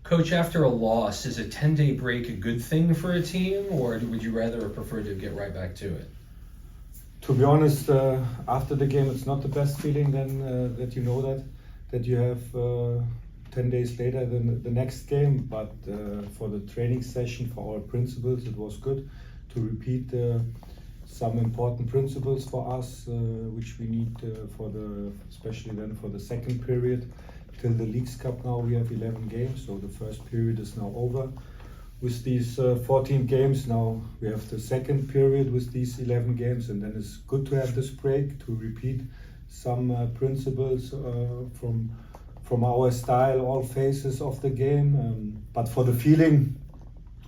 Coach, after a loss, is a 10-day break a good thing for a team, or would you rather prefer to get right back to it? To be honest, after the game, it's not the best feeling then that you know that you have 10 days later the next game. But for the training session, for our principals, it was good to repeat some important principles for us, which we need especially then for the second period. Till the Leagues Cup now we have 11 games, so the first period is now over. With these 14 games now, we have the second period with these 11 games, and then it's good to have this break to repeat some principles from our style, all phases of the game. But for the feeling,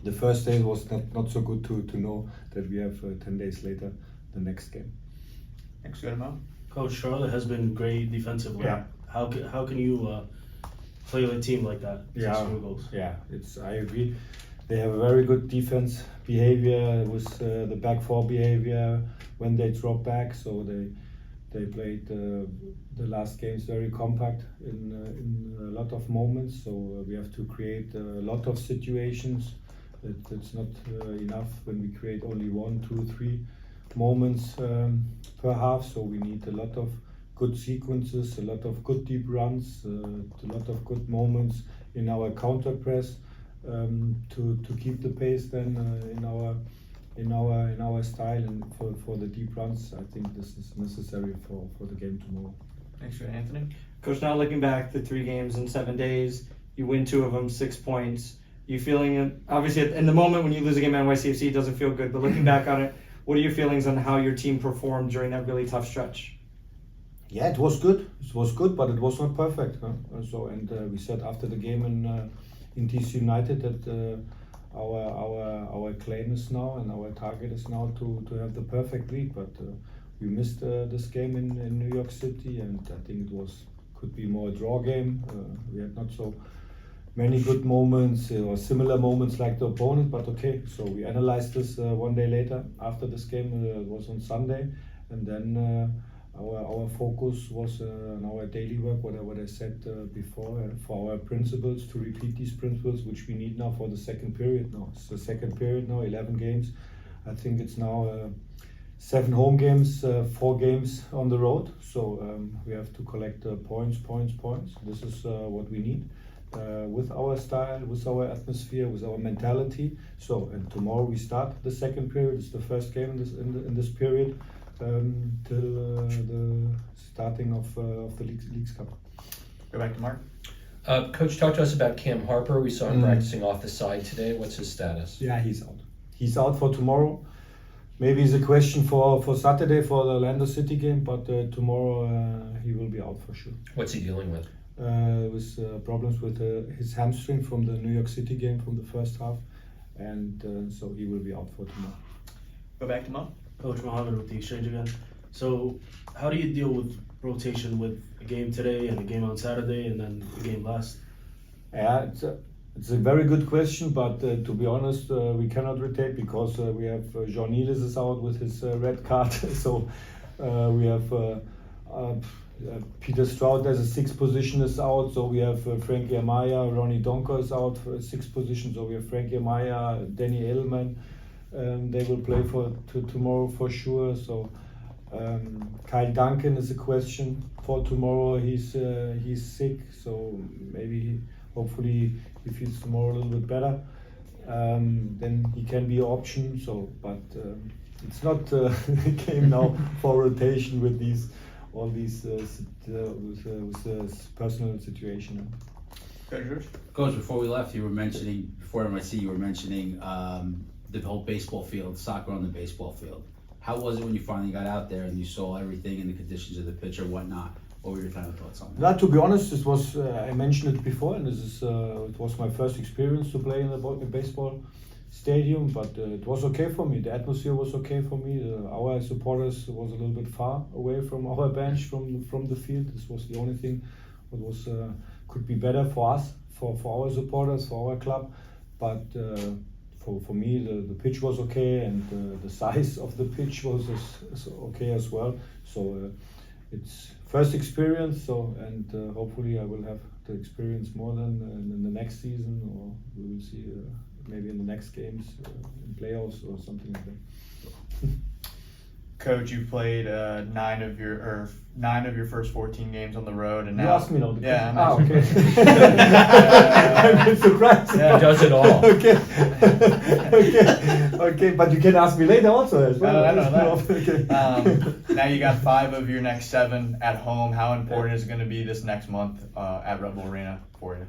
the first day was not so good to know that we have 10 days later the next game. Thanks, Guillermo. Coach, Charlotte has been great defensively. Yeah. How can you play with a team like that? Score goals? Yeah, I agree. They have a very good defense behavior with the back four behavior when they drop back. So they played the last games very compact in a lot of moments. So we have to create a lot of situations. It's not enough when we create only 1, 2, 3 moments per half. So we need a lot of good sequences, a lot of good deep runs, a lot of good moments in our counter press to keep the pace then in our style, and for the deep runs. I think this is necessary for the game tomorrow. Thanks, Anthony. Coach, now looking back, the 3 games in 7 days, you win 2 of them, 6 points. You feeling, obviously in the moment when you lose a game at NYCFC, it doesn't feel good, but looking back on it, what are your feelings on how your team performed during that really tough stretch? Yeah, it was good. It was good, but it was not perfect. Huh? We said after the game in DC United that our claim is now and our target is now to have the perfect week. But we missed this game in New York City, and I think it could be more a draw game. We had not so many good moments or similar moments like the opponent, but okay. So we analyzed this one day later after this game. It was on Sunday, and then. Our focus was on our daily work, what I said before, for our principles, to repeat these principles, which we need now for the second period now. It's the second period now, 11 games. I think it's now 7 home games, 4 games on the road. So we have to collect points. This is what we need with our style, with our atmosphere, with our mentality. So, and tomorrow we start the second period. It's the first game in this period. Till the starting of the Leagues Cup. Go back to Mark. Coach, talk to us about Cam Harper. We saw him practicing off the side today. What's his status? Yeah, he's out. He's out for tomorrow. Maybe it's a question for Saturday for the Orlando City game, but tomorrow he will be out for sure. What's he dealing with? With problems with his hamstring from the New York City game from the first half, and so he will be out for tomorrow. Go back to Mo. Coach Mohammed with the exchange again. So how do you deal with rotation with a game today and a game on Saturday and then the game last? Yeah, it's a very good question, but to be honest, we cannot rotate because we have Jean Niels is out with his red card. So we have Peter Stroud as a 6th position is out. So we have Frankie Amaya, Ronnie Donker is out for a 6th position. So we have Frankie Amaya, Danny Edelman. They will play for tomorrow for sure. So Kyle Duncan is a question for tomorrow. He's sick, so hopefully he feels tomorrow a little bit better. Then he can be an option. So, but it's not a game now for rotation with all these with the personal situation. Coach, before we left, you were mentioning the whole baseball field, soccer on the baseball field. How was it when you finally got out there and you saw everything and the conditions of the pitch or whatnot? What were your kind of thoughts on that? Now, to be honest, this was I mentioned it before, and this is it was my first experience to play in a baseball stadium, but it was okay for me. The atmosphere was okay for me. Our supporters was a little bit far away from our bench, from the field. This was the only thing that was could be better for us, for our supporters, for our club, but. For me, the pitch was okay, and the size of the pitch was okay as well. So it's first experience. So and hopefully I will have the experience more than in the next season, or we will see maybe in the next games in playoffs or something like that. Coach, you've played 9 of your first 14 games on the road, and You now asked me now. The Yeah, question. I'm Okay. I'm a bit surprised. Yeah. He does it all. Okay. Okay. But you can ask me later also as well. I know that. Okay. Now you got 5 of your next 7 at home. How important is it going to be this next month at Red Bull Arena for you?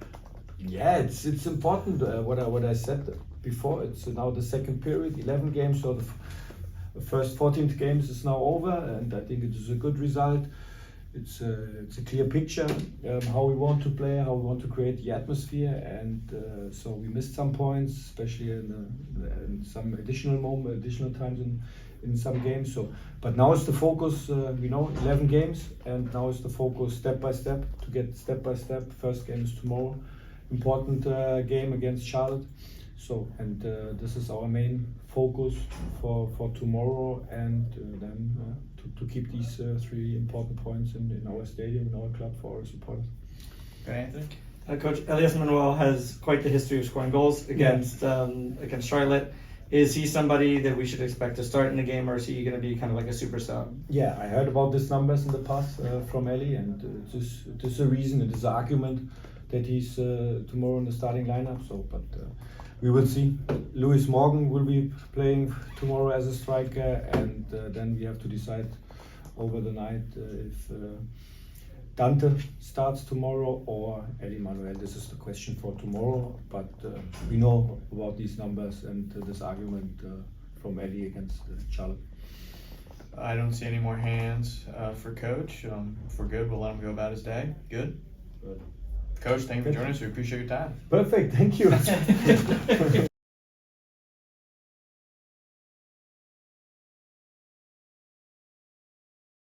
Yeah, it's important. What I said before. It's now the second period, 11 games. So the first 14th games is now over, and I think it is a good result. It's a clear picture how we want to play, how we want to create the atmosphere, and so we missed some points, especially in some additional times in some games. So, but now it's the focus. 11 games, and now it's the focus step by step to get step by step. First game is tomorrow, important game against Charlotte. So, and this is our main focus for tomorrow, and then to keep these 3 important points in our stadium, in our club, for our supporters. Good, Anthony? Coach Elias Manuel has quite the history of scoring goals against Charlotte. Is he somebody that we should expect to start in the game, or is he going to be kind of like a super sub? Yeah, I heard about these numbers in the past from Eli, and it is a reason, it is an argument that he's tomorrow in the starting lineup. So, but we will see. Louis Morgan will be playing tomorrow as a striker, and then we have to decide over the night if Dante starts tomorrow or Eli Manuel. This is the question for tomorrow, but we know about these numbers and this argument from Eli against Charlotte. I don't see any more hands for Coach. If we're good, we'll let him go about his day. Good? Good. Coach, thank you for joining us. We appreciate your time. Perfect, thank you.